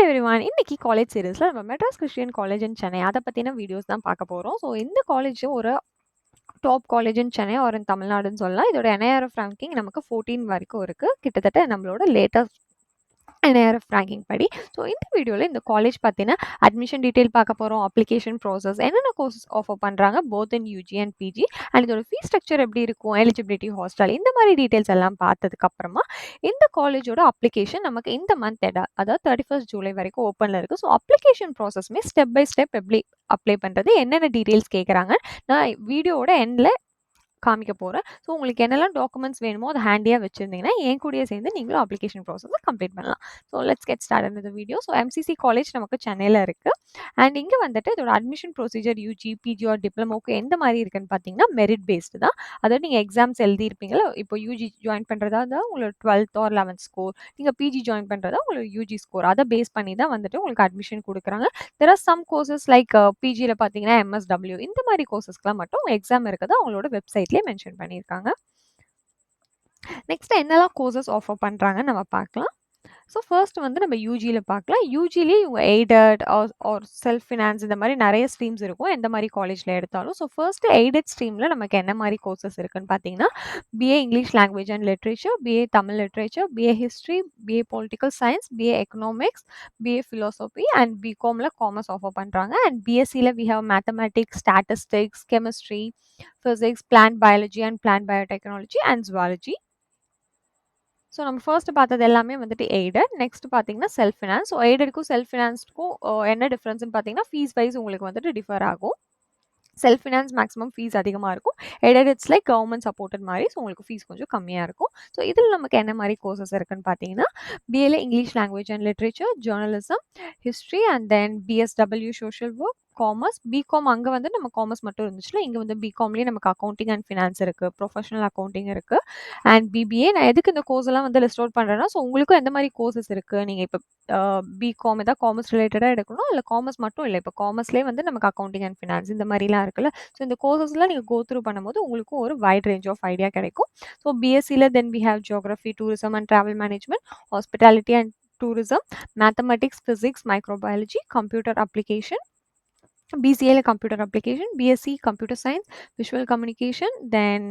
Everyone. இன்னைக்கு college சீரிஸ்ல நம்ம Madras Christian college in Chennai அத பத்தின வீடியோஸ் தான் பார்க்க போறோம். ஸோ இந்த காலேஜ் ஒரு top college in Chennai or in தமிழ்நாடுன்னு சொல்லலாம். இதோட NIRF ரேங்கிங் நமக்கு 14 வரைக்கும் இருக்கு. கிட்டத்தட்ட நம்மளோட லேட்டஸ்ட் NIRF ரேங்கிங் படி. ஸோ இந்த வீடியோல இந்த காலேஜ் பத்தின அட்மிஷன் டீடைல் பார்க்க போறோம். அப்ளிகேஷன் ப்ராசஸ், என்னென்ன கோர்சஸ் ஆஃபர் பண்றாங்க both in UG and PG, and இதோட ஃபீஸ் ஸ்ட்ரக்சர் எப்படி இருக்கும், எலிஜிபிலிட்டி, ஹாஸ்டல், இந்த மாதிரி டீடைல்ஸ் எல்லாம் பார்த்ததுக்கு அப்புறமா இந்த காலேஜோட அப்ளிகேஷன் நமக்கு இந்த மந்த் அதாவது 31 ஜூலை வரைக்கும் ஓப்பன்ல இருக்கு. ஸோ அப்ளிகேஷன் ப்ராசஸ்மே ஸ்டெப் பை ஸ்டெப் எப்படி அப்ளை பண்றது, என்னென்ன டீடைல்ஸ் கேட்குறாங்க, நான் வீடியோவோட எண்ட்ல காமிக்க போறேன். ஸோ உங்களுக்கு என்னெல்லாம் டாக்குமெண்ட்ஸ் வேணுமோ அதை ஹேண்டியா வச்சிருந்தீங்கன்னா என் கூடயே சேர்ந்து நீங்களும் அப்ளிகேஷன் ப்ராசஸை கம்ப்ளீட் பண்ணலாம். ஸோ லெட்ஸ் கெட் ஸ்டார்ட் இந்த வீடியோ. ஸோ MCC காலேஜ் நமக்கு சென்னையில் இருக்கு. அண்ட் இங்கே வந்துட்டு இதோட admission procedure UG, PG or டிப்ளமோக்கு எந்த மாதிரி இருக்குன்னு பார்த்தீங்கன்னா மெரிட் பேஸ்டு தான். அதாவது நீங்கள் எக்ஸாம்ஸ் எழுதியிருப்பீங்களா, இப்போ UG ஜாயின் பண்ணுறதா இருந்தால் உங்களோட 12th ஆர் 11th ஸ்கோர், நீங்கள் PG ஜாயின் பண்ணுறதா உங்களோட UG ஸ்கோர், அதை பேஸ் பண்ணி தான் வந்துட்டு உங்களுக்கு அட்மிஷன் கொடுக்குறாங்க. There are some courses like PGயில் பார்த்தீங்கன்னா MSW, இந்த மாதிரி கோர்சஸ்க்குலாம் மட்டும் எக்ஸாம் இருக்குது அவங்களோட வெப்சைட்லேயே மென்ஷன் பண்ணியிருக்காங்க. நெக்ஸ்ட் என்னெல்லாம் கோர்சஸ் ஆஃபர் பண்ணுறாங்கன்னு நம்ம பார்க்கலாம். ஸோ ஃபர்ஸ்ட் வந்து நம்ம யூஜியில் பார்க்கலாம். யூஜிலேயே இவங்க எய்டட் ஆர் செல்ஃப் ஃபினான்ஸ் இந்த மாதிரி நிறைய ஸ்ட்ரீம்ஸ் இருக்கும் எந்த மாதிரி காலேஜில் எடுத்தாலும். ஸோ ஃபர்ஸ்ட் எய்டட் ஸ்ட்ரீமில் நமக்கு என்ன மாதிரி கோர்சஸ் இருக்குன்னு பார்த்தீங்கன்னா BA English language and literature, BA Tamil literature, BA history, BA political science, BA economics, BA philosophy and பிகாமில் காமர்ஸ் ஆஃபர் பண்ணுறாங்க. அண்ட் BSCயில் we have mathematics, statistics, chemistry, physics, plant biology and plant biotechnology and zoology. So நம்ம first பார்த்தது எல்லாமே வந்துட்டு aided. Next பார்த்தீங்கன்னா self finance. So எய்டடுக்கும் self ஃபினான்ஸ்க்கும் என்ன டிஃப்ரென்ஸ்னு பார்த்தீங்கன்னா ஃபீஸ் வைஸ் உங்களுக்கு வந்துட்டு டிஃபர் ஆகும். செல்ஃப் ஃபினான்ஸ் மேக்ஸிமம் ஃபீஸ் அதிகமாக இருக்கும். Aided it's like government supported மாதிரி, ஸோ உங்களுக்கு ஃபீஸ் கொஞ்சம் கம்மியாக இருக்கும். ஸோ இதில் நமக்கு என்ன மாதிரி கோர்சஸ் இருக்குன்னு பார்த்தீங்கன்னா BAல English language and literature, journalism, history and then BSW social work, commerce, BCom. அங்கே வந்து நம்ம காமர்ஸ் மட்டும் இருந்துச்சுன்னா இங்கே வந்து பிகாம்லேயே நமக்கு அக்கௌண்டிங் அண்ட் ஃபினான்ஸ் இருக்குது, ப்ரொஃபஷனல் அக்கௌண்டிங் இருக்குது, அண்ட் BBA. நான் எதுக்கு இந்த கோர்ஸ் எல்லாம் வந்து லிஸ்ட் அவுட் பண்ணுறேன்னா, ஸோ உங்களுக்கும் எந்த மாதிரி கோர்சஸ் இருக்குது, நீங்கள் இப்போ பிகாம் ஏதாவது காமர்ஸ் ரிலேட்டடாக எடுக்கணும், இல்லை காமர்ஸ் மட்டும் இல்லை, இப்போ காமர்ஸ்லேயே வந்து நமக்கு அக்கௌண்டிங் அண்ட் ஃபினான்ஸ் இந்த மாதிரிலாம் இருக்குல்ல. ஸோ இந்த கோர்சஸ்லாம் நீங்கள் கோ த்ரூ பண்ணும்போது உங்களுக்கும் ஒரு வைட் ரேஞ்ச் ஆஃப் ஐடியா கிடைக்கும். ஸோ BSCயில் then we have geography, tourism and travel management, hospitality and tourism, mathematics, physics, microbiology, computer application. BCA computer application, BSc computer science, visual communication, then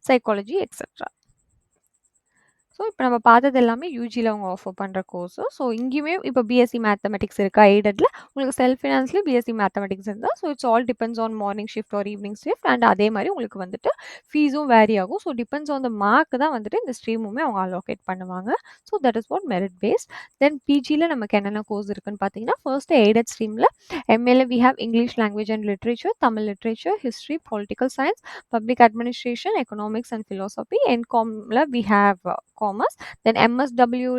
psychology, etc. So இப்போ நம்ம பார்த்தது எல்லாமே யூஜியில் அவங்க offer பண்ணுற course. So இங்கேயுமே இப்போ BSc mathematics இருக்கா எய்டடில், உங்களுக்கு செல்ஃப் ஃபினான்ஸ்லேயும் BSc மேத்தமெட்டிக்ஸ் இருந்தால், so it's all depends on morning shift or evening shift. And அதே மாதிரி உங்களுக்கு வந்துட்டு ஃபீஸும் வேரி ஆகும். So depends on the mark தான் வந்துட்டு இந்த ஸ்ட்ரீமுமே அவங்க அலோகேட் பண்ணுவாங்க. So that is what merit based. Then PGயில் நமக்கு என்னென்ன கோர்ஸ் இருக்குன்னு பார்த்தீங்கன்னா ஃபர்ஸ்ட் எய்டட் ஸ்ட்ரீமில் MAல we have English language and literature, Tamil literature, history, political science, public administration, economics and philosophy. என்காமில் we have commerce. Then MSW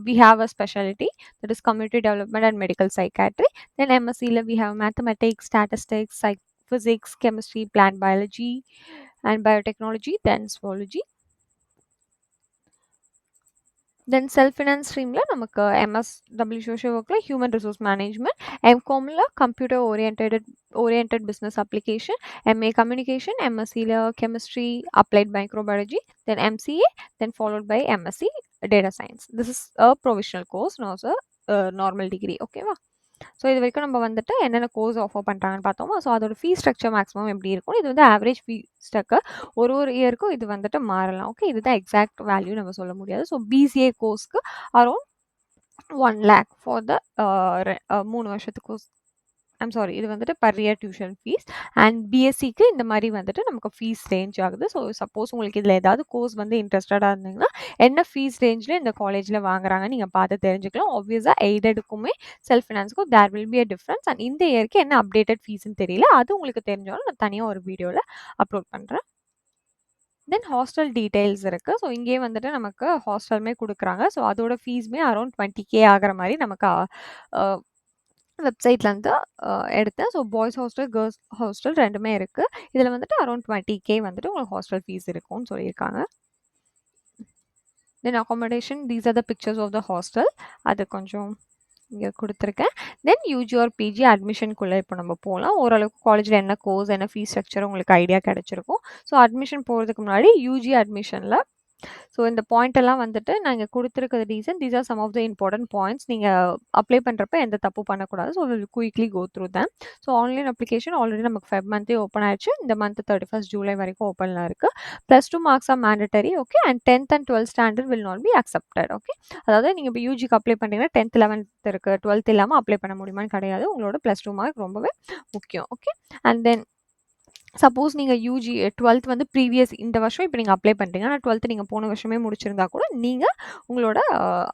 we have a specialty, that is community development and medical psychiatry. Then MSc we have mathematics, statistics, physics, chemistry, plant biology and biotechnology, then zoology. Then self finance ஸ்ட்ரீமில் நமக்கு MSW social ஒர்க்கில் human resource management, MCOMல computer oriented business application, MA communication, MSCல chemistry, applied microbiology, then MCA, then followed by MSc data science. This is a provisional course, not a normal degree. ஓகேவா? So இது வரைக்கும் நம்ம வந்துட்டு என்னென்ன course offer பண்ணுறாங்கன்னு பார்த்தோமோ, ஸோ அதோட ஃபீஸ் ஸ்ட்ரக்சர் மேக்ஸிமம் எப்படி இருக்கும், இது வந்து ஆவரேஜ் ஃபீஸ் ஸ்ட்ரக்சர் ஒரு இயருக்கும் இது வந்துட்டு மாறலாம். ஓகே, இதுதான் எக்ஸாக்ட் வேல்யூ நம்ம சொல்ல முடியாது. ஸோ BCA கோர்ஸ்க்கு அரௌண்ட் 1 lakh ஃபார் த 3 வருஷத்துக்கு கோர்ஸ். இது வந்துட்டு per year tuition fees. And BSCக்கு இந்த மாதிரி வந்துட்டு நமக்கு ஃபீஸ் ரேஞ்ச் ஆகுது. ஸோ சப்போஸ் உங்களுக்கு இதில் ஏதாவது கோர்ஸ் வந்து இன்ட்ரெஸ்டடாக இருந்தீங்கன்னா என்ன ஃபீஸ் ரேஞ்சில் இந்த காலேஜில் வாங்குறாங்க நீங்கள் பார்த்து தெரிஞ்சுக்கலாம். ஆப்வியஸாக எய்டடுக்குமே செல்ஃப் ஃபினான்ஸுக்கும் there will be a difference. And இந்த இயருக்கு என்ன அப்டேட்டட் ஃபீஸ்ன்னு தெரியல, அது உங்களுக்கு தெரிஞ்சாலும் நான் தனியாக ஒரு வீடியோவில் அப்லோட் பண்ணுறேன். தென் ஹாஸ்டல் டீட்டெயில்ஸ் இருக்குது. ஸோ இங்கேயே வந்துட்டு நமக்கு ஹாஸ்டலுமே கொடுக்குறாங்க. ஸோ அதோட ஃபீஸுமே அரௌண்ட் 20K ஆகிற மாதிரி நமக்கு வெப்சைட்லேருந்து எடுத்தேன். So boys hostel, girls hostel ரெண்டுமே இருக்குது. இதில் வந்துட்டு அரௌண்ட் 20K வந்துட்டு உங்களுக்கு ஹாஸ்டல் ஃபீஸ் இருக்கும்னு சொல்லியிருக்காங்க. Then accommodation, these are the pictures of the hostel, அது கொஞ்சம் இங்கே கொடுத்துருக்கேன். தென் UG ஆர் PG அட்மிஷனுக்குள்ளே இப்போ நம்ம போகலாம். ஓரளவுக்கு காலேஜில் என்ன கோர்ஸ், என்ன ஃபீஸ் ஸ்ட்ரக்சர் உங்களுக்கு ஐடியா கிடச்சிருக்கும். ஸோ அட்மிஷன் போகிறதுக்கு முன்னாடி UG அட்மிஷனில் ஸோ இந்த பாயிண்ட் எல்லாம் வந்துட்டு நான் இங்க குடுத்திருக்கிற reason these are some of the important points. நீங்க அப்ளை பண்றப்ப எந்த தப்பு பண்ணக்கூடாது. So will quickly go through them. So online application already நமக்கு ஃபெப் மந்த்தே ஓப்பன் ஆயிடுச்சு. இந்த மந்த் 31 ஜூலை வரைக்கும் ஓப்பன்ல இருக்கு. +2 marks are mandatory. Okay. And 10th and 12th standard will not be accepted. Okay. அதாவது நீங்க இப்போ யூஜிக்கு அப்ளை பண்றீங்கன்னா 10th 11th இருக்கு. 12th இல்லாம அப்ளை பண்ண முடியுமான்னு கிடையாது. உங்களோட +2 மார்க் ரொம்பவே முக்கியம். ஓகே. அண்ட் தென் சப்போஸ் நீங்க யூஜி 12th வந்து ப்ரீவியஸ் இந்த வருஷம் இப்போ நீங்க அப்ளை பண்றீங்க. ஆனா 12th நீங்க போன வருஷமே முடிச்சிருந்தா கூட நீங்க உங்களோட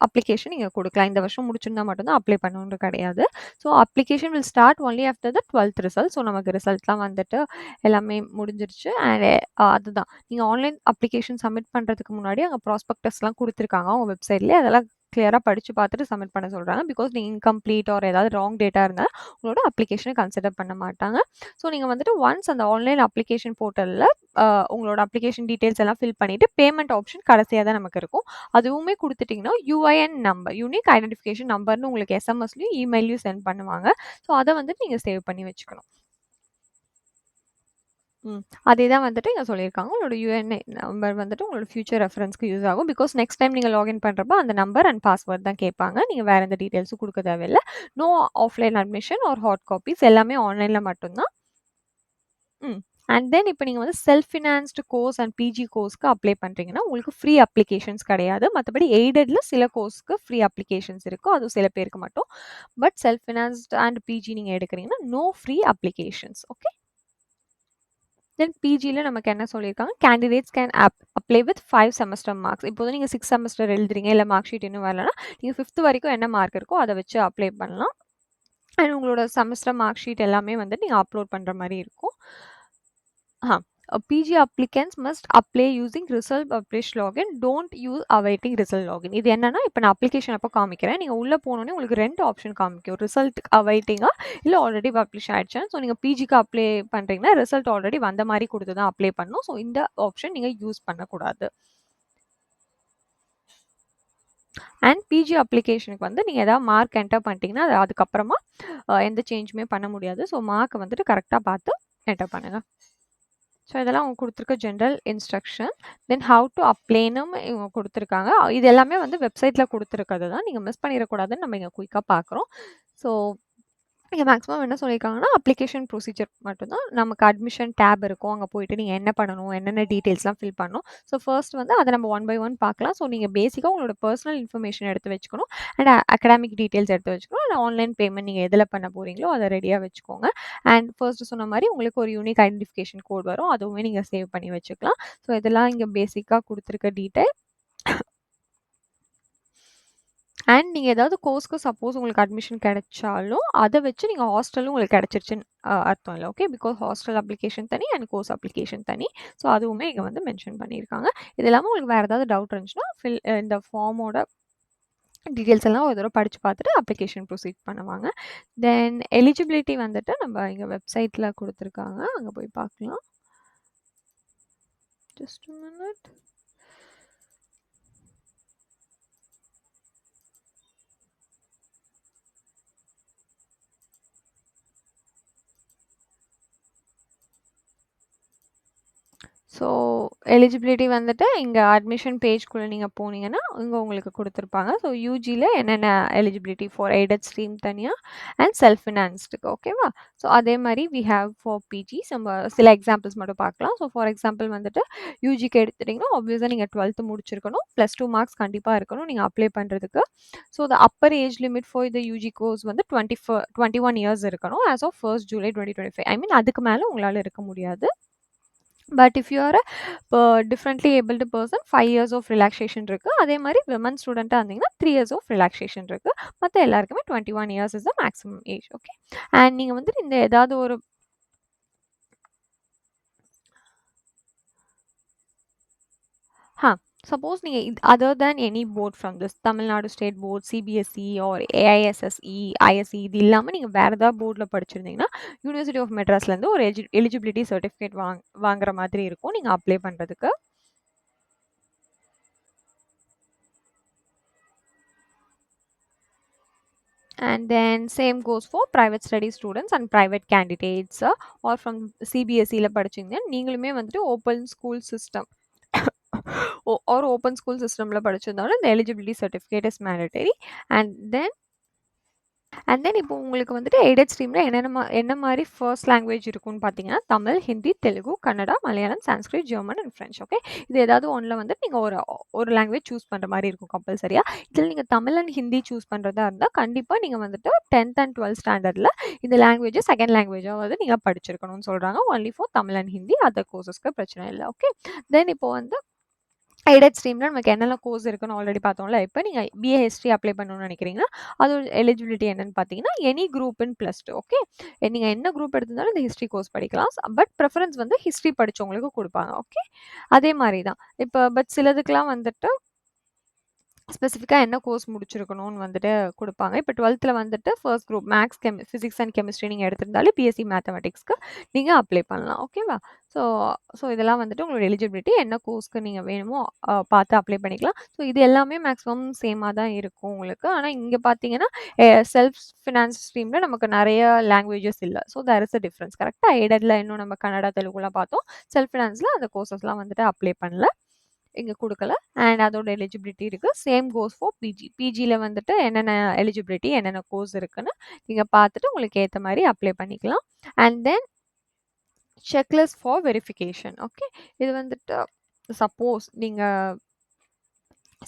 அப்ளிகேஷன் நீங்க குடுக்கலாம். இந்த வருஷம் முடிச்சிருந்தா மட்டும் தான் அப்ளை பண்ணணும்னு கிடையாது. So application will start only after the 12th result. So நமக்கு ரிசல்ட்லாம் வந்துட்டு எல்லாமே முடிஞ்சிருச்சு. அண்ட் அதுதான் நீங்க ஆன்லைன் அப்ளிகேஷன் சப்மிட் பண்றதுக்கு முன்னாடி அங்க ப்ராஸ்பெக்டஸ்லாம் குடுத்துருக்காங்க அவங்க வெப்சைட்லயே. அதெல்லாம் கிளியரா படிச்சு பார்த்துட்டு சப்மிட் பண்ண சொல்றாங்க. பிகாஸ் நீங்க இன்கம்ப்ளீட் ஆர் ஏதாவது ராங் டேட்டா இருந்தா உங்களோட அப்ளிகேஷனை கன்சிடர் பண்ண மாட்டாங்க. ஸோ நீங்க வந்துட்டு ஒன்ஸ் அந்த ஆன்லைன் அப்ளிகேஷன் போர்ட்டல்ல உங்களோட அப்ளிகேஷன் டீடைல்ஸ் எல்லாம் ஃபில் பண்ணிட்டு பேமெண்ட் ஆப்ஷன் கடைசியா தான் நமக்கு இருக்கும். அதுவுமே குடுத்துட்டீங்கன்னா யுஐஎன் நம்பர் யூனிக் ஐடென்டிஃபிகேஷன் நம்பர்னு உங்களுக்கு எஸ்எம்எஸ்லயும் இமெயிலையும் சென்ட் பண்ணுவாங்க. ஸோ அத வந்துட்டு நீங்க சேவ் பண்ணி வச்சுக்கணும். அதேதான் வந்துட்டு இங்க சொல்லியிருக்காங்க. உங்களோட யுஎன்ஏ நம்பர் வந்துட்டு உங்களோட ஃபியூச்சர் ரெஃபரன்ஸ்க்கு யூஸ் ஆகும். பிகாஸ் நெக்ஸ்ட் டைம் நீங்க லாகின் பண்றப்ப அந்த நம்பர் அண்ட் பாஸ்வேர்ட் தான் கேட்பாங்க. நீங்க வேற எந்த டீடைல்ஸும் குடுக்க தேவையில்ல. No offline admission or hard copies எல்லாமே ஆன்லைன்ல மட்டும் தான். ம். அண்ட் தென் இப்ப நீங்க வந்து self financed course and PG கோர்ஸ்க்கு அப்ளை பண்றீங்கன்னா, உங்களுக்கு ஃப்ரீ அப்ளிகேஷன்ஸ் கிடையாது. மத்தபடி எய்டட்ல சில கோர்ஸ்க்கு ஃப்ரீ அப்ளிகேஷன்ஸ் இருக்கும். அதுவும் சில பேருக்கு மட்டும். But self financed and PG நீங்க எடுக்கிறீங்கன்னா, no free applications. Okay. Then பிஜில நமக்கு என்ன சொல்லியிருக்காங்க, candidates can apply with 5 semester marks. இப்போது நீங்க 6 செமஸ்டர் எழுதுறீங்க, இல்ல மார்க் ஷீட் இன்னும் வரலன்னா, நீங்க 5th வரைக்கும் என்ன மார்க் இருக்கோ அத வச்சு அப்ளை பண்ணலாம். அண்ட் உங்களோட செமஸ்டர் மார்க் ஷீட் எல்லாமே வந்து நீங்க அப்லோட் பண்ற மாரி இருக்கும். PG applicants must apply using result publish login. Don't use awaiting result login. இது என்னன்னா இப்போ நான் அப்ளிகேஷன் அப்போ காமிக்கிறேன். நீங்க உள்ள போனோடனே உங்களுக்கு 2 ஆப்ஷன் காமிக்கும். ரிசல்ட் awaiting இல்ல ஆல்ரெடி பப்ளிஷ் ஆயிடுச்சு. ஸோ நீங்க பிஜிக்கு அப்ளை பண்றீங்கன்னா ரிசல்ட் ஆல்ரெடி வந்த மாதிரி கொடுத்து தான் அப்ளை பண்ணணும். ஸோ இந்த ஆப்ஷன் நீங்க யூஸ் பண்ணக்கூடாது. அண்ட் பிஜி அப்ளிகேஷனுக்கு வந்து நீங்க ஏதாவது மார்க் என்டர் பண்ணிட்டீங்கன்னா அதுக்கப்புறமா எந்த சேஞ்சுமே பண்ண முடியாது. ஸோ மார்க்கை வந்துட்டு கரெக்டாக பார்த்து என்டர் பண்ணுங்க. ஸோ இதெல்லாம் அவங்க கொடுத்துருக்க general instruction. Then how to அப்ளைனும் இவங்க கொடுத்துருக்காங்க. இது எல்லாமே வந்து வெப்சைட்டில் கொடுத்துருக்கிறது தான். நீங்கள் மிஸ் பண்ணிடக்கூடாதுன்னு நம்ம இங்கே குயிக்காக பார்க்குறோம். ஸோ இங்கே மேக்ஸிமம் என்ன சொல்லியிருக்காங்கன்னா அப்ளிகேஷன் ப்ரொசீஜர் மட்டும்தான். நமக்கு அட்மிஷன் டேப் இருக்கும். அங்கே போயிட்டு நீங்கள் என்ன பண்ணணும், என்னென்ன டீட்டெயில்ஸ்லாம் ஃபில் பண்ணணும். ஸோ ஃபர்ஸ்ட் வந்து அதை நம்ம 1 by 1 பார்க்கலாம். ஸோ நீங்கள் பேசிக்காக உங்களோட பர்சனல் இன்ஃபர்மேஷன் எடுத்து வச்சுக்கணும். அண்ட் அகடாமிக் டீட்டெயில்ஸ் எடுத்து வச்சுக்கணும். அண்ட் ஆன்லைன் பேமெண்ட் நீங்கள் எதில் பண்ண போகிறீங்களோ அதை ரெடியாக வச்சுக்கோங்க. அண்ட் ஃபர்ஸ்ட் சொன்ன மாதிரி உங்களுக்கு ஒரு யூனிக் ஐடென்டிஃபிகேஷன் கோட் வரும். அதுவுமே நீங்கள் சேவ் பண்ணி வச்சுக்கலாம். ஸோ இதெல்லாம் இங்கே பேசிக்காக கொடுத்துருக்க டீட்டெயில். அண்ட் நீங்க ஏதாவது கோர்ஸ்க்கு சப்போஸ் உங்களுக்கு அட்மிஷன் கிடைச்சாலும் அதை வச்சு நீங்க ஹாஸ்டலும் உங்களுக்கு கிடைச்சிருச்சுன்னு அர்த்தம் இல்லை. ஓகே. பிகாஸ் ஹாஸ்டல் அப்ளிகேஷன் தனி அண்ட் கோர்ஸ் அப்ளிகேஷன் தனி. ஸோ அதுவுமே இங்கே வந்து மென்ஷன் பண்ணியிருக்காங்க. இது இல்லாமல் உங்களுக்கு வேறு ஏதாவது டவுட் இருந்துச்சுன்னா இந்த ஃபார்மோட டீட்டெயில்ஸ் எல்லாம் ஒரு தடவை படித்து பார்த்துட்டு அப்ளிகேஷன் ப்ரொசீட் பண்ணுவாங்க. தென் எலிஜிபிலிட்டி வந்துட்டு நம்ம இங்கே வெப்சைட்டில் கொடுத்துருக்காங்க. அங்கே போய் பார்க்கலாம். Just a minute. So eligibility வந்துட்டு இங்கே அட்மிஷன் பேஜ்குள்ளே நீங்கள் போனீங்கன்னா இங்கே உங்களுக்கு கொடுத்துருப்பாங்க. ஸோ யூஜியில் என்னென்ன எலிஜிபிலிட்டி ஃபார் எய்டட் ஸ்ட்ரீம் தனியாக அண்ட் செல்ஃப் ஃபினான்ஸ்டுக்கு. ஓகேவா? ஸோ அதே மாதிரி வி ஹேவ் ஃபார் பிஜி நம்ம சில எக்ஸாம்பிள்ஸ் மட்டும் பார்க்கலாம். ஸோ ஃபார் எக்ஸாம்பிள் வந்துட்டு யூஜிக்கு எடுத்துட்டிங்கன்னா ஆப்வியஸாக நீங்கள் 12th முடிச்சிருக்கணும். +2 மார்க்ஸ் கண்டிப்பாக இருக்கணும் நீங்கள் அப்ளை பண்ணுறதுக்கு. So the upper age limit for the UG course வந்து 21 இயர்ஸ் இருக்கணும். As of 1st July 2025. I mean அதுக்கு மேலே உங்களால் இருக்க முடியாது. But if you are differently abled person 5 years of relaxation இருக்குது. அதே மாதிரி விமன் ஸ்டூடெண்ட்டாக இருந்தீங்கன்னா 3 இயர்ஸ் ஆஃப் ரிலாக்ஸேஷன் இருக்குது. மற்ற எல்லாருக்குமே 21 years is the maximum age. Okay. And நீங்கள் வந்துட்டு இந்த ஏதாவது ஒரு சப்போஸ் நீங்கள் other than any board from this Tamil Nadu state board, CBSE or AISSE, ISC இது இல்லாமல் நீங்கள் வேறு ஏதாவது போர்டில் படிச்சிருந்தீங்கன்னா யூனிவர்சிட்டி ஆஃப் மெட்ராஸ்லேருந்து ஒரு எலிஜிபிலிட்டி சர்டிஃபிகேட் வாங்குற மாதிரி இருக்கும் நீங்கள் அப்ளை பண்ணுறதுக்கு. And then same goes for private study students and private candidates or from CBSE ல படிச்சீங்க நீங்களுமே வந்துட்டு open school system or open school systemல படிச்சிருந்தாலும் இந்த eligibility certificate is mandatory. And then இப்போ உங்களுக்கு வந்துட்டு எய்டட் ஸ்ட்ரீம்ல என்ன மாதிரி ஃபர்ஸ்ட் லாங்குவேஜ் இருக்கும்னு பார்த்தீங்கன்னா Tamil, Hindi, Telugu, Kannada, Malayalam, Sanskrit, German and French. Okay, இது ஏதாவது ஒன்றில் வந்துட்டு நீங்கள் ஒரு லாங்குவேஜ் சூஸ் பண்ணுற மாதிரி இருக்கும் கம்பல்சரியாக. இதில் நீங்கள் தமிழ் அண்ட் ஹிந்தி சூஸ் பண்ணுறதா இருந்தால் கண்டிப்பாக நீங்கள் வந்துட்டு 10th and 12th ஸ்டாண்டர்டில் இந்த லாங்குவேஜை செகண்ட் லாங்குவேஜாக வந்து நீங்கள் படிச்சிருக்கணும்னு சொல்கிறாங்க. Only for Tamil and Hindi, other கோர்சஸ்க்கு பிரச்சனை இல்லை. ஓகே, தென் இப்போ வந்து எய்டட் ஸ்ட்ரீமில் நமக்கு என்னெல்லாம் கோர்ஸ் இருக்குன்னு ஆல்ரெடி பார்த்தோம்ல. இப்போ நீங்கள் பிஏ ஹிஸ்ட்ரி அப்ளை பண்ணணும்னு நினைக்கிறீங்கன்னா அதோட எலிஜிபிலிட்டி என்னன்னு பார்த்தீங்கன்னா எனி குரூப் இன் +2. ஓகே, நீங்கள் என்ன குரூப் எடுத்திருந்தாலும் இந்த ஹிஸ்ட்ரி கோர்ஸ் படிக்கலாம். பட் ப்ரிஃபரன்ஸ் வந்து ஹிஸ்ட்ரி படித்தவங்களுக்கு கொடுப்பாங்க. ஓகே, அதே மாதிரி தான் இப்போ பட் சிலதுக்கெலாம் வந்துட்டு ஸ்பெசிஃபிக்காக என்ன கோர்ஸ் முடிச்சிருக்கணும்னு வந்துட்டு கொடுப்பாங்க. இப்போ 12th வந்துட்டு first group maths, physics and chemistry நீங்கள் எடுத்திருந்தாலே பிஎஸ்சி மேத்தமெட்டிக்ஸ்க்கு நீங்கள் அப்ளை பண்ணலாம். ஓகேவா? ஸோ இதெல்லாம் வந்துட்டு உங்களோட எலிஜிபிலிட்டி என்ன கோர்ஸ்க்கு நீங்கள் வேணுமோ பார்த்து அப்ளை பண்ணிக்கலாம். ஸோ இது எல்லாமே மேக்ஸிமம் சேமாக தான் இருக்கும் உங்களுக்கு. ஆனால் இங்கே பார்த்தீங்கன்னா செல்ஃப் ஃபினான்ஸ் ஸ்ட்ரீமில் நமக்கு நிறைய லாங்குவேஜஸ் இல்லை. So there is a difference. கரெக்டாக எய்டடில் இன்னும் நம்ம கன்னடா, தெலுங்குலாம் பார்த்தோம். செல்ஃப் ஃபினான்ஸில் அந்த கோர்சஸ்லாம் வந்துட்டு அப்ளை பண்ணல, இங்கே கொடுக்கல. அண்ட் அதோட எலிஜிபிலிட்டி இருக்குது. Same course for PG. பிஜியில் வந்துட்டு என்னென்ன எலிஜிபிலிட்டி, என்னென்ன கோர்ஸ் இருக்குன்னு நீங்கள் பார்த்துட்டு உங்களுக்கு ஏற்ற மாதிரி அப்ளை பண்ணிக்கலாம். And then checklist for verification. Okay, இது வந்துட்டு சப்போஸ் நீங்கள்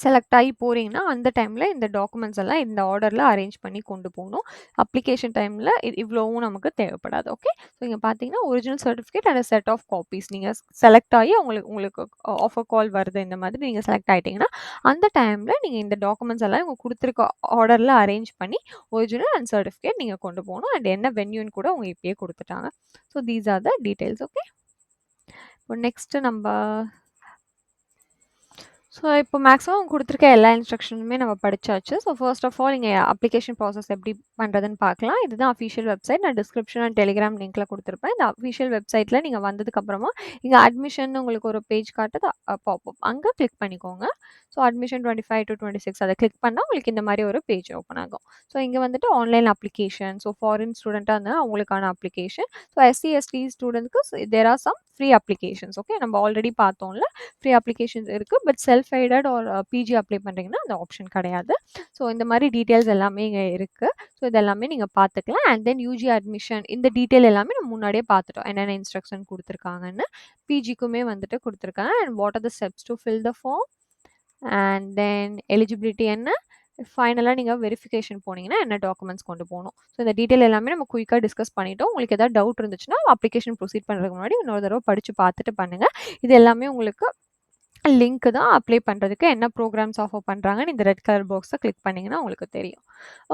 செலக்ட் ஆகி போகிறீங்கன்னா அந்த டைமில் இந்த டாக்குமெண்ட்ஸ் எல்லாம் இந்த ஆர்டரில் அரேஞ்ச் பண்ணி கொண்டு போகணும். அப்ளிகேஷன் டைமில் இவ்வளோவும் நமக்கு தேவைப்படாது. ஓகே, ஸோ இங்கே பார்த்தீங்கன்னா original certificate and set of copies நீங்கள் செலக்ட் ஆகி உங்களுக்கு ஆஃபர் கால் வருது, இந்த மாதிரி நீங்கள் செலக்ட் ஆகிட்டிங்கன்னா அந்த டைமில் நீங்கள் இந்த டாக்குமெண்ட்ஸ் எல்லாம் இவங்க கொடுத்துருக்க ஆர்டரில் அரேஞ்ச் பண்ணி ஒரிஜினல் அண்ட் சர்டிஃபிகேட் நீங்கள் கொண்டு போகணும். அண்ட் என்ன வென்யூன்னு கூட அவங்க இப்பயே கொடுத்துட்டாங்க. So these are the details. Okay, இப்போ நெக்ஸ்ட்டு நம்ம ஸோ இப்போ மேக்ஸிமம் கொடுத்துருக்க எல்லா இன்ஸ்ட்ரக்ஷனுமே நம்ம படிச்சாச்சு. ஸோ ஃபர்ஸ்ட் ஆஃப் ஆல் இங்கே அப்ளிகேஷன் ப்ராசஸ் எப்படி பண்ணுறதுன்னு பார்க்கலாம். இதுதான் அஃபிஷியல் வெப்சைட். நான் டிஸ்கிரிப்ஷன் அண்ட் டெலிகிராம் லிங்க்கில் கொடுத்துருப்பேன். இந்த அஃபிஷியல் வெப்சைட்டில் நீங்கள் வந்ததுக்கப்புறமா இங்கே அட்மிஷன் உங்களுக்கு ஒரு பேஜ் காட்டுது, பாப்அப், அங்கே கிளிக் பண்ணிக்கோங்க. ஸோ அட்மிஷன் 25 to 26 அதை கிளிக் பண்ணால் உங்களுக்கு இந்த மாதிரி ஒரு பேஜ் ஓப்பன் ஆகும். ஸோ இங்கே வந்துட்டு ஆன்லைன் அப்ளிகேஷன், ஸோ ஃபாரின் ஸ்டூடெண்ட்டாக இருந்தால் அவங்களுக்கான அப்ளிகேஷன். ஸோ எஸ்சி ஸ்டூடெண்ட்க்கு there are some free applications. Okay, நம்ம ஆல்ரெடி பார்த்தோம்ல ஃப்ரீ அப்ளிகேஷன்ஸ் இருக்குது. But self aided or PG apply பண்ணுறீங்கன்னா அந்த ஆப்ஷன் கிடையாது. ஸோ இந்த மாதிரி டீட்டெயில்ஸ் எல்லாமே இங்கே இருக்குது. ஸோ இதெல்லாமே நீங்கள் பார்த்துக்கலாம். அண்ட் தென் யூஜி அட்மிஷன், இந்த டீட்டெயில் எல்லாமே நம்ம முன்னாடியே பார்த்துட்டோம், என்னென்ன இன்ஸ்ட்ரக்ஷன் கொடுத்துருக்காங்கன்னு. பிஜிக்குமே வந்துட்டு கொடுத்துருக்காங்க. And what are the steps to fill the form, and then eligibility என்ன, ஃபைனலாக நீங்கள் வெரிஃபிகேஷன் போனீங்கன்னா என்ன டாக்குமெண்ட்ஸ் கொண்டு போகணும். ஸோ இந்த டீட்டெயில் எல்லாமே நம்ம குயிக்காக டிஸ்கஸ் பண்ணிட்டோம். உங்களுக்கு ஏதாவது டவுட் இருந்துச்சுன்னா அப்ளிகேஷன் ப்ரொசீட் பண்ணுறதுக்கு முன்னாடி இன்னொரு தடவை படித்து பார்த்துட்டு பண்ணுங்கள். இது எல்லாமே உங்களுக்கு லிங்க் தான். அப்ளை பண்ணுறதுக்கு என்ன ப்ரோக்ராம்ஸ் ஆஃபர் பண்ணுறாங்கன்னு இந்த ரெட் கலர் பாக்ஸை கிளிக் பண்ணிங்கன்னா உங்களுக்கு தெரியும்.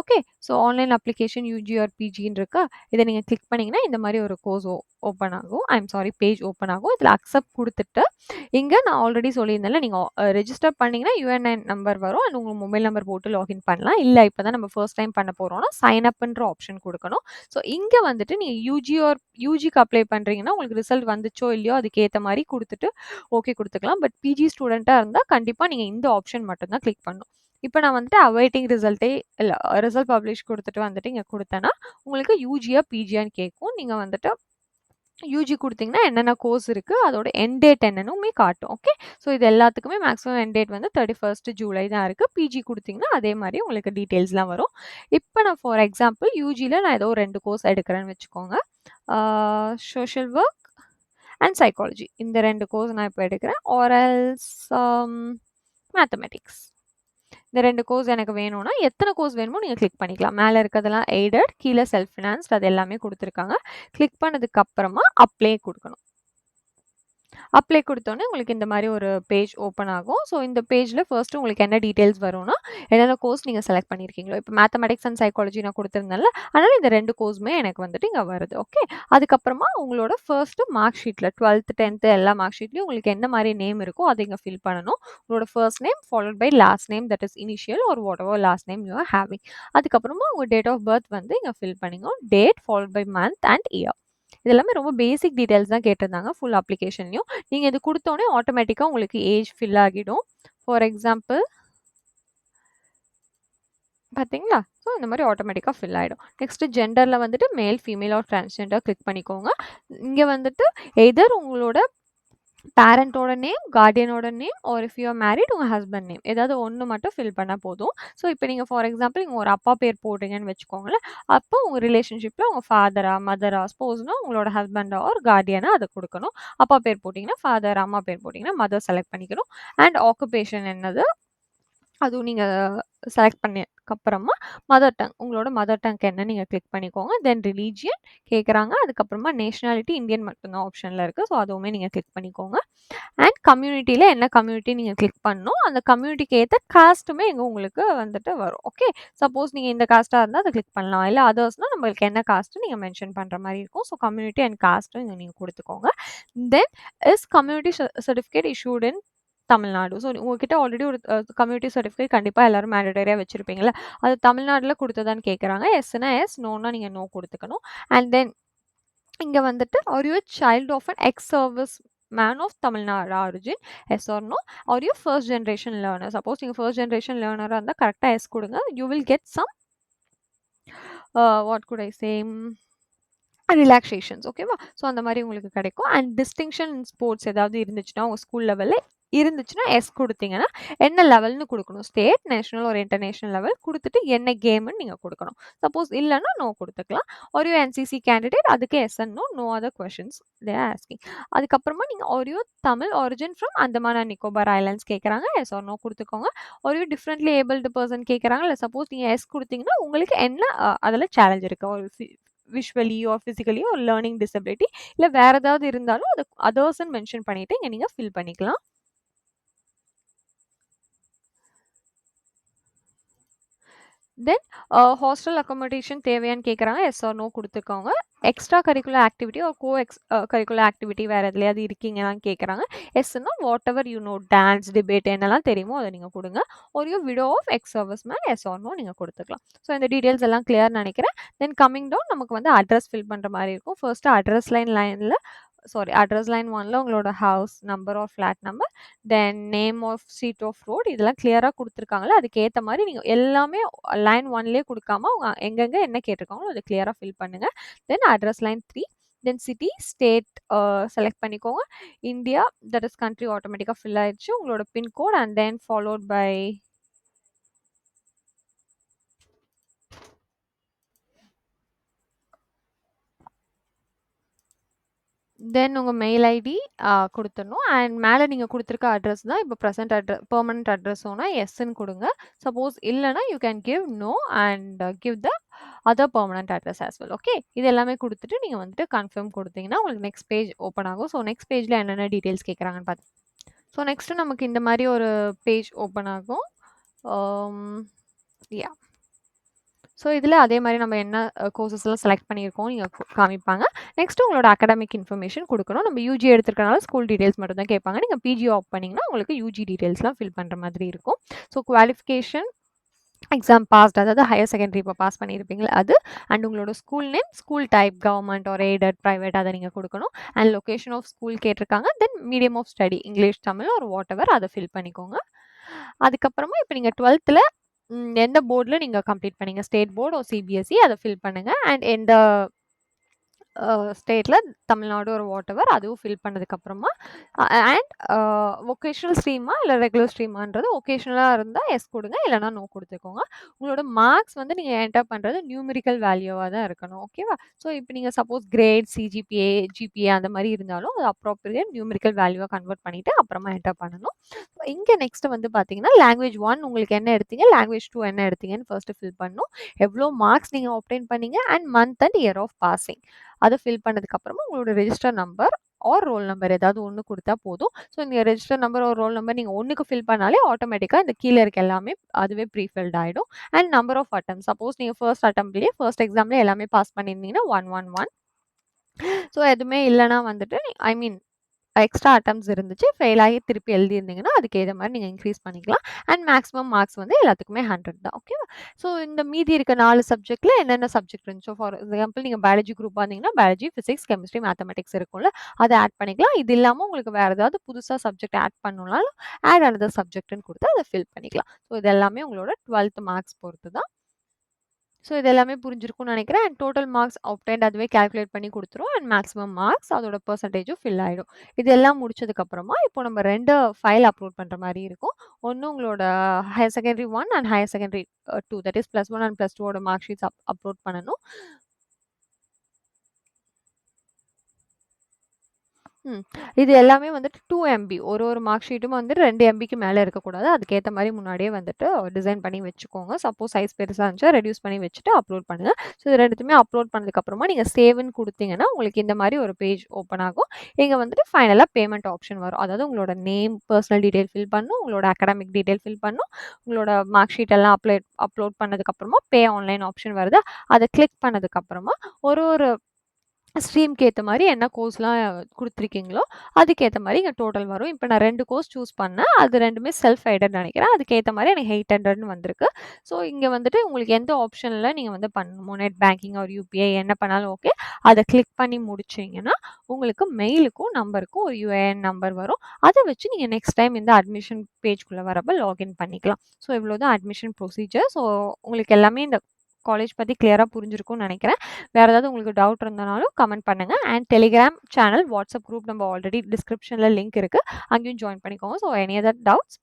Okay, so online application UG or பிஜின்னு இருக்கா, இதை நீங்கள் கிளிக் பண்ணிங்கன்னா இந்த மாதிரி ஒரு கோர்ஸ் ஓப்பன் ஆகும். பேஜ் ஓப்பன் ஆகும். இதில் அக்செப்ட் கொடுத்துட்டு இங்கே நான் ஆல்ரெடி சொல்லியிருந்தேன்ல, நீங்கள் ரெஜிஸ்டர் பண்ணிங்கன்னா யூஎன்ஐன் நம்பர் வரும். அண்ட் உங்கள் மொபைல் நம்பர் போட்டு லாகின் பண்ணலாம். இல்லை இப்போ தான் நம்ம ஃபர்ஸ்ட் டைம் பண்ண போகிறோம்னா சைன் அப்ன்ற ஆப்ஷன் கொடுக்கணும். ஸோ இங்கே வந்துட்டு நீங்கள் யூஜிக்கு அப்ளை பண்ணுறீங்கன்னா உங்களுக்கு ரிசல்ட் வந்துச்சோ இல்லையோ அதுக்கேற்ற மாதிரி கொடுத்துட்டு ஓகே கொடுத்துக்கலாம். பட் பிஜி ஸ்டூடெண்ட்டாக இருந்தால் கண்டிப்பாக நீங்கள் இந்த ஆப்ஷன் மட்டும்தான் கிளிக் பண்ணணும். இப்போ நான் வந்துட்டு அவைட்டிங் ரிசல்ட் பப்ளிஷ் கொடுத்துட்டு வந்துட்டு இங்கே கொடுத்தேன்னா உங்களுக்கு யூஜியா பிஜியான்னு கேட்கும். நீங்கள் வந்துட்டு யூஜி கொடுத்தீங்கன்னா என்னென்ன கோர்ஸ் இருக்குது, அதோட எண்ட் டேட் என்னன்னுமே காட்டும். ஓகே, ஸோ இது எல்லாத்துக்குமே மேக்ஸிமம் எண்ட் டேட் வந்து 31st ஜூலை தான் இருக்குது. பிஜி கொடுத்தீங்கன்னா அதே மாதிரி உங்களுக்கு டீட்டெயில்ஸ்லாம் வரும். இப்போ நான் ஃபார் எக்ஸாம்பிள் யூஜியில் நான் ஏதோ 2 கோர்ஸ் எடுக்கிறேன்னு வச்சுக்கோங்க. சோஷியல் ஒர்க் அண்ட் சைக்காலஜி, இந்த 2 கோர்ஸ் நான் இப்போ எடுக்கிறேன். ஆர்எல்ஸ் மேத்தமெட்டிக்ஸ், இந்த 2 கோர்ஸ் எனக்கு வேணும்னா எத்தனை கோர்ஸ் வேணுமோ நீங்கள் கிளிக் பண்ணிக்கலாம். மேலே இருக்கிறதெல்லாம் எய்டட், கீழே செல்ஃப் ஃபினான்ஸ்ட், அது எல்லாமே கொடுத்துருக்காங்க. கிளிக் பண்ணதுக்கு அப்புறமா அப்ளை கொடுக்கணும். அப்ளை கொடுத்தோன்னே உங்களுக்கு இந்த மாதிரி ஒரு பேஜ் ஓப்பன் ஆகும். ஸோ இந்த பேஜில் ஃபர்ஸ்ட்டு உங்களுக்கு என்ன டீட்டெயில்ஸ் வரும்னா என்னென்ன கோர்ஸ் நீங்கள் செலக்ட் பண்ணியிருக்கீங்களோ. இப்போ மேத்தமெட்டிக்ஸ் அண்ட் சைக்காலஜி நான் கொடுத்துருந்தேன்ல, அதனால் இந்த 2 கோர்ஸுமே எனக்கு வந்துட்டு இங்கே வருது. ஓகே, அதுக்கப்புறமா உங்களோட ஃபர்ஸ்ட்டு மார்க் ஷீட்டில் 12th 10th எல்லா மார்க் ஷீட்லையும் உங்களுக்கு என்ன மாதிரி நேம் இருக்கோ அதை இங்கே ஃபில் பண்ணணும். உங்களோட first name followed by last name, that is initial or whatever last name you are having. அதுக்கப்புறமா உங்கள் டேட் ஆஃப் பர்த் வந்து இங்கே ஃபில் பண்ணிங்க. Date followed by month and year. இது எல்லாமே ரொம்ப பேசிக் டீட்டெயில்ஸ் தான் கேட்டிருந்தாங்க ஃபுல் அப்ளிகேஷன்லையும். நீங்கள் இது கொடுத்தோன்னே ஆட்டோமேட்டிக்காக உங்களுக்கு ஏஜ் ஃபில் ஆகிடும். ஃபார் எக்ஸாம்பிள் பார்த்தீங்களா, ஸோ இந்த மாதிரி ஆட்டோமேட்டிக்காக ஃபில் ஆகிடும். நெக்ஸ்ட்டு ஜெண்டரில் வந்துட்டு மேல், ஃபீமேல் ஆர் டிரான்ஸ்ஜெண்டர் கிளிக் பண்ணிக்கோங்க. இங்கே வந்துட்டு எதர் உங்களோட பேரண்டோட நேம், கார்டியனோட name or if you are married உங்க ஹஸ்பண்ட் நேம். ஏதாவது ஒண்ணு மட்டும் ஃபில் பண்ணா போதும். ஸோ இப்போ நீங்க ஃபார் எக்ஸாம்பிள் நீங்க ஒரு அப்பா பேர் போடுறீங்கன்னு வச்சுக்கோங்களேன். அப்போ உங்க ரிலேஷன்ஷிப்ல உங்க ஃபாதரா, மதரா, ஸ்போஸ்னா உங்களோட ஹஸ்பண்டா ஆர் கார்டியனா அத குடுக்கணும். அப்பா பேர் போட்டீங்கன்னா ஃபாதர், அம்மா பேர் போட்டீங்கன்னா மதர் செலக்ட் பண்ணிக்கணும். அண்ட் ஆக்குபேஷன் என்னது அதுவும் நீங்க செலக்ட் பண்ணதுக்கப்புறமா மதர் டங் உங்களோட மதர் டங்க் என்ன நீங்க கிளிக் பண்ணிக்கோங்க. தென் ரிலீஜியன் கேட்குறாங்க. அதுக்கப்புறமா நேஷனாலிட்டி இந்தியன் மட்டும்தான் ஆப்ஷன்ல இருக்கு. ஸோ அதுவுமே நீங்க கிளிக் பண்ணிக்கோங்க. அண்ட் கம்யூனிட்டில என்ன கம்யூனிட்டி நீங்க கிளிக் பண்ணணும். அந்த கம்யூனிட்டிக்கு ஏத்த காஸ்ட்டுமே இங்க உங்களுக்கு வந்துட்டு வரும். ஓகே. சப்போஸ் நீங்க இந்த காஸ்ட்டா இருந்தா அத கிளிக் பண்ணலாம். இல்ல அதர்ஸ்னா நம்மளுக்கு என்ன காஸ்ட் நீங்க மென்ஷன் பண்ற மாரி இருக்கும். ஸோ கம்யூனிட்டி அண்ட் காஸ்ட்டும் இங்க நீங்க குடுத்துக்கோங்க. Then is community certificate issued in Tamil Nadu. So உங்ககிட்ட ஆல்ரெடி ஒரு கம்யூனிட்டி சர்டிஃபிகேட் கண்டிப்பா எல்லாரும் மேண்டேட்டரியா வச்சிருப்பீங்கல்ல. அது தமிழ்நாடுல குடுத்ததான்னு கேட்குறாங்க. எஸ்னா எஸ், நோனா நீங்க நோ குடுத்துக்கணும். அண்ட் தென் இங்க வந்துட்டு are you child of an X service man of Tamil Nadu origin S or no are you first generation learner. Suppose நீங்க ஃபர்ஸ்ட் ஜென்ரேஷன் லேர்னரா இருந்தா கரெக்ட்டா எஸ் குடுங்க. You will get some what good I சே ரிலாக்சேஷன்ஸ் ஓகேவா. So அந்த மாதிரி உங்களுக்கு கிடைக்கும். அண்ட் டிஸ்டிங்ஷன் இன் ஸ்போர்ட்ஸ் ஏதாவது இருந்துச்சுன்னா உங்கள் ஸ்கூல் லெவலில் இருந்துச்சுன்னா எஸ் கொடுத்தீங்கன்னா என்ன லெவல்னு கொடுக்கணும். ஸ்டேட், நேஷனல் ஒரு இன்டர்நேஷனல் லெவல் கொடுத்துட்டு என்ன கேம்னு நீங்கள் கொடுக்கணும். சப்போஸ் இல்லைன்னா நோ கொடுத்துக்கலாம். ஒரு என்சிசி கேண்டிடேட் அதுக்கு yes and no, no other questions they are asking. அதுக்கப்புறமா நீங்கள் ஒரு Tamil origin from Andaman and Nicobar islands கேட்குறாங்க. எஸ் ஆர் நோ கொடுத்துக்கோங்க. ஒரு டிஃப்ரெண்ட்லி ஏபிள்டு பர்சன் கேட்குறாங்க. இல்லை சப்போஸ் நீங்கள் எஸ் கொடுத்தீங்கன்னா உங்களுக்கு என்ன அதில் சேலஞ்ச் இருக்குது. ஒரு விஷுவலி ஆர் ஃபிசிக்கலி ஒரு லேர்னிங் டிசபிலிட்டி இல்லை வேற ஏதாவது இருந்தாலும் அதை அதர்ஸ்ன்னு மென்ஷன் பண்ணிட்டு இங்கே நீங்கள் ஃபில் பண்ணிக்கலாம். தென் ஹாஸ்டல் அக்காமடேஷன் தேவையான்னு கேட்குறாங்க. எஸ் ஆர் நோ கொடுத்துக்கோங்க. எக்ஸ்ட்ரா கரிக்குலர் ஆக்டிவிட்டி ஒரு கரிக்குலர் ஆக்டிவிட்டி வேறு எதுலையாவது இருக்கீங்களான்னு கேட்குறாங்க. எஸ்ன்னா whatever you know dance, debate என்னெல்லாம் தெரியுமோ அதை நீங்கள் கொடுங்க. ஒரு widow of ex service man yes or no நீங்கள் கொடுத்துக்கலாம். ஸோ இந்த டீட்டெயில்ஸ் எல்லாம் கிளியர் நினைக்கிறேன். தென் கம்மிங் டவுன் நமக்கு வந்து அட்ரஸ் ஃபில் பண்ணுற மாதிரி இருக்கும். ஃபர்ஸ்ட் அட்ரஸ் லைனில் அட்ரஸ் லைன் 1ல உங்களோட house number or flat number, then name of street of road இதெல்லாம் கிளியராக கொடுத்துருக்காங்களே அதுக்கேற்ற மாதிரி நீங்கள் எல்லாமே லைன் 1லேயே கொடுக்காம அவங்க எங்கெங்கே என்ன கேட்டிருக்காங்களோ அதை கிளியராக ஃபில் பண்ணுங்கள். Then address line 3, then city, state select பண்ணிக்கோங்க. இந்தியா தட் இஸ் கண்ட்ரி ஆட்டோமேட்டிக்காக ஃபில் ஆயிடுச்சு. உங்களோட pincode and then followed by then உங்கள் மெயில் ஐடி கொடுத்துடணும். அண்ட் மேலே நீங்கள் கொடுத்துருக்க அட்ரஸ் தான் இப்போ ப்ரெசென்ட் அட்ரஸ், பெர்மனன்ட் அட்ரஸோனா எஸ்ன்னு கொடுங்க. சப்போஸ் இல்லைனா you can give no and give the other permanent address as well. Okay, இது எல்லாமே கொடுத்துட்டு நீங்கள் வந்துட்டு கன்ஃபார்ம் கொடுத்தீங்கன்னா உங்களுக்கு நெக்ஸ்ட் பேஜ் ஓப்பன் ஆகும். ஸோ நெக்ஸ்ட் பேஜில் என்னென்ன டீட்டெயில்ஸ் கேட்குறாங்கன்னு பார்த்து ஸோ நெக்ஸ்ட்டு நமக்கு இந்த மாதிரி ஒரு பேஜ் ஓப்பன் ஆகும். யா ஸோ இதில் அதே மாதிரி நம்ம என்ன கோர்சஸ்லாம் செலக்ட் பண்ணியிருக்கோம் நீங்கள் காமிப்பாங்க. நெக்ஸ்ட்டு உங்களோட அகடமிக் இன்ஃபர்மேஷன் கொடுக்கணும். நம்ம யூஜி எடுத்துருக்கனால ஸ்கூல் டீட்டெயில்ஸ் மட்டும் தான் கேட்பாங்க. நீங்கள் பிஜி ஆப் பண்ணிங்கன்னா உங்களுக்கு யூஜி டீட்டெயில்ஸ்லாம் ஃபில் பண்ணுற மாதிரி இருக்கும். ஸோ குவாலிஃபிகேஷன், எக்ஸாம் பாஸ்ட் அதாவது ஹையர் செகண்டரி இப்போ பாஸ் பண்ணியிருப்பீங்களா அது, அண்ட் உங்களோட school name, school type government ஒரு எய்டட் ப்ரைவேட் அதை நீங்கள் கொடுக்கணும். அண்ட் லொக்கேஷன் ஆஃப் ஸ்கூல் கேட்டிருக்காங்க. Then medium of study English, Tamil ஒரு வாட் எவர் அதை ஃபில் பண்ணிக்கோங்க. அதுக்கப்புறமா இப்போ நீங்கள் 12th எந்த போர்டில் நீங்கள் கம்ப்ளீட் பண்ணீங்க, ஸ்டேட் போர்டு ஒரு சிபிஎஸ்சி அதை ஃபில் பண்ணுங்கள். அண்ட் எந்த ஸ்டேட்டில் தமிழ்நாடு ஒரு வாட் எவர் அதுவும் ஃபில் பண்ணதுக்கப்புறமா அண்ட் வொக்கேஷ்னல் ஸ்ட்ரீமா இல்லை ரெகுலர் ஸ்ட்ரீமான்றது ஒகேஷ்னலாக இருந்தால் எஸ் கொடுங்க, இல்லைனா நோ கொடுத்துக்கோங்க. உங்களோட மார்க்ஸ் வந்து நீங்கள் என்டர் பண்ணுறது நியூமெரிக்கல் வேல்யூவாக தான் இருக்கணும். ஓகேவா. ஸோ இப்போ நீங்கள் சப்போஸ் கிரேட், சிஜிபிஏ, ஜிபிஏ அந்த மாதிரி இருந்தாலும் அது அப்ரோப்ரியேட் நியூமெரிக்கல் வேல்யூவாக கன்வெர்ட் பண்ணிவிட்டு அப்புறமா என்டர் பண்ணணும். இங்கே நெக்ஸ்ட் வந்து பார்த்தீங்கன்னா லாங்குவேஜ் 1 உங்களுக்கு என்ன எடுத்தீங்க, லாங்குவேஜ் 2 என்ன எடுத்தீங்கன்னு ஃபர்ஸ்ட் ஃபில் பண்ணணும். எவ்வளோ மார்க்ஸ் நீங்கள் ஆப்டைன் பண்ணீங்க and month and year of passing அதை ஃபில் பண்ணதுக்கப்புறமா உங்களோட register number or roll number ஏதாவது ஒன்று கொடுத்தா போதும். ஸோ இந்த ரெஜிஸ்டர் நம்பர் ஒரு ரோல் நம்பர் நீங்கள் ஒன்றுக்கு ஃபில் பண்ணாலே ஆட்டோமேட்டிக்காக இந்த கீழே இருக்க எல்லாமே அதுவே ப்ரீஃபில்ட் ஆகிடும். And number of attempt, suppose நீங்கள் ஃபர்ஸ்ட் அட்டம்ப்லேயே ஃபர்ஸ்ட் எக்ஸாம்லேயே எல்லாமே பாஸ் பண்ணியிருந்தீங்கன்னா 111. ஸோ எதுவுமே இல்லைனா வந்துட்டு ஐ மீன் எக்ஸ்ட்ரா அட்டம்ஸ் இருந்துச்சு ஃபெயில் ஆகி திருப்பி எழுதியிருந்தீங்கன்னா அதுக்கு ஏற்ற மாதிரி நீங்கள் இன்க்ரீஸ் பண்ணிக்கலாம். அண்ட் மேக்ஸிமம் மார்க்ஸ் வந்து எல்லாத்துக்குமே 100 தான். ஓகேவா. ஸோ இந்த மீதி இருக்க 4 சப்ஜெக்ட்டில் என்னென்ன சப்ஜெக்ட் இருந்துச்சோ, ஃபார் எக்ஸாம்பிள் நீங்கள் பயாலஜி குரூப்பாக இருந்தீங்கன்னா பயாலஜி, ஃபிசிக்ஸ், கெமிஸ்ட்ரி, மேத்தமெட்டிக்ஸ் இருக்கும்ல அதை ஆட் பண்ணிக்கலாம். இது இல்லாமல் உங்களுக்கு வேறு ஏதாவது புதுசாக சப்ஜெக்ட் ஆட் பண்ணணும்னாலும் ஆட் அனதர் சப்ஜெக்ட்னு கொடுத்து அதை ஃபில் பண்ணிக்கலாம். ஸோ இது எல்லாமே உங்களோட 12th மார்க்ஸ் பொறுத்து தான். ஸோ இது எல்லாமே புரிஞ்சிருக்கும்னு நினைக்கிறேன். அண்ட் டோட்டல் மார்க்ஸ் ஆப்டெண்ட் அதுவே கால்குலேட் பண்ணி குடுத்துரும். அண்ட் மேக்ஸிமம் மார்க்ஸ் அதோட பெர்சன்டேஜும் ஃபில் ஆயிடும். இது எல்லாம் முடிச்சதுக்கப்புறமா, இப்போ நம்ம 2 ஃபைல் அப்லோட் பண்ற மாரி இருக்கும். ஒண்ணு உங்களோட higher secondary 1 and higher secondary 2 that is +1 and +2 ஓட மார்க் ஷீட்ஸ் அப்லோட் பண்ணணும். ம். இது எல்லாமே வந்துட்டு 2 எம்பி. ஒரு மார்க் ஷீட்டும் வந்து 2 எம்பிக்கு மேல இருக்கக்கூடாது. அதுக்கேத்த மாரி முன்னாடியே வந்துட்டு டிசைன் பண்ணி வச்சுக்கோங்க. சப்போஸ் சைஸ் பெருசா இருந்துச்சா ரெட்யூஸ் பண்ணி வச்சுட்டு அப்லோட் பண்ணுங்க. ஸோ இது 2த்துமே அப்லோட் பண்ணதுக்கப்புறமா நீங்க சேவ்ன்னு குடுத்தீங்கன்னா, உங்களுக்கு இந்த மாரி ஒரு பேஜ் ஓப்பன் ஆகும். இங்க வந்துட்டு ஃபைனலா பேமெண்ட் ஆப்ஷன் வரும். அதாவது உங்களோட நேம், பெர்சனல் டீட்டெயில் ஃபில் பண்ணணும். உங்களோட அகாடமிக் டீட்டெயில் ஃபில் பண்ணணும். உங்களோட மார்க் ஷீட் எல்லாம் அப்லோட் பண்ணதுக்கப்புறமா பே ஆன்லைன் ஆப்ஷன் வருது. அத கிளிக் பண்ணதுக்கப்புறமா ஒரு ஸ்ட்ரீம்க்கு ஏத்த மாரி என்ன கோர்ஸ்லாம் குடுத்துருக்கீங்களோ, அதுக்கேத்த மாரி இங்க டோட்டல் வரும். இப்ப நான் 2 கோர்ஸ் சூஸ் பண்ணேன். அது 2மே செல்ஃப் எய்டட் நெனைக்கிறேன். அதுக்கேத்த மாரி எனக்கு 800ன்னு வந்திருக்கு. ஸோ இங்க வந்துட்டு உங்களுக்கு எந்த ஆப்ஷன்ல நீங்க வந்து பண்ணணுமோ, நெட் பேங்கிங் ஆர் யுபிஐ என்ன பண்ணாலும் ஓகே. அத கிளிக் பண்ணி முடிச்சீங்கன்னா, உங்களுக்கு மெயிலுக்கும், நம்பருக்கும் ஒரு யுஏஎன் நம்பர் வரும். அத வச்சு நீங்க நெக்ஸ்ட் டைம் இந்த அட்மிஷன் பேஜ்க்குள்ள வரப்ப லாகின் பண்ணிக்கலாம். ஸோ இவ்வளோதான் அட்மிஷன் ப்ரொசீஜர். ஸோ உங்களுக்கு எல்லாமே இந்த காலேஜ் பத்தி கிளியரா புரிஞ்சிருக்கும்னு நெனைக்கிறேன். வேற ஏதாவது உங்களுக்கு டவுட் இருந்தனாலும் கமெண்ட் பண்ணுங்க. And Telegram channel, WhatsApp group நம்ம ஆல்ரெடி டிஸ்கிரிப்ஷன்ல லிங்க் இருக்கு. அங்கேயும் ஜாயின் பண்ணிக்கோங்க. So any other doubts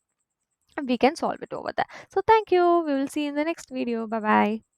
we can solve it over there. So thank you. We will see you in the next video. Bye bye.